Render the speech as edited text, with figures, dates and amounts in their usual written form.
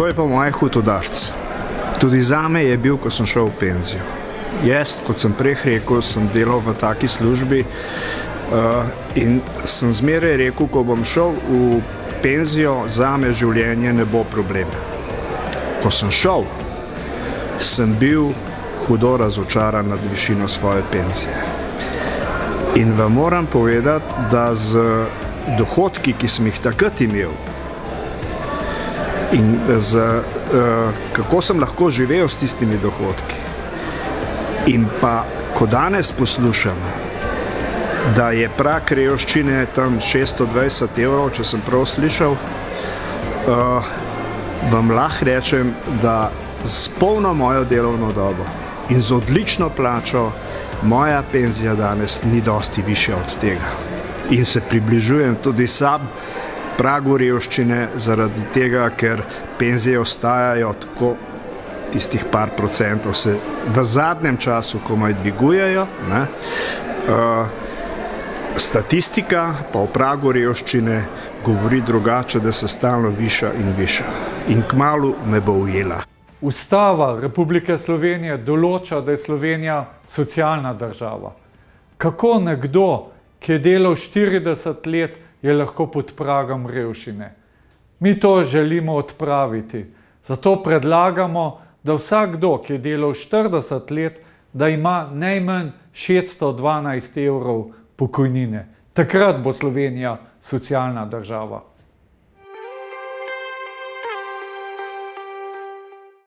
To je pa moj hud udarec. Tudi zame je bil, ko sem šel v penzijo. Jaz, kot sem prej rekel, sem delal v taki službi in sem zmeraj rekel, ko bom šel v penzijo, zame življenje ne bo problem. Ko sem šel, sem bil hudo razočaran nad višino svoje penzije. In vam moram povedati, da z dohodki, ki sem jih takrat imel, in kako sem lahko živel s tistimi dohodki. In pa, ko danes poslušam, da je prag revščine tam 620 evrov, če sem prav slišal, vam lahko rečem, da s polno mojo delovno dobo in z odlično plačo moja penzija danes ni dosti višja od tega. In se približujem tudi sam pragu revščine zaradi tega, ker penzije ostajajo tako, tistih par procentov se v zadnjem času komaj dvigujejo. Statistika pa v pragu revščine govori drugače, da se stalno viša in viša. In kmalu me bo ujela. Ustava Republike Slovenije določa, da je Slovenija socialna država. Kako nekdo, ki je delal 40 let, je lahko pod pragom revščine? Mi to želimo odpraviti. Zato predlagamo, da vsakdo, ki je delal 40 let, da ima najmanj 612 evrov pokojnine. Takrat bo Slovenija socialna država.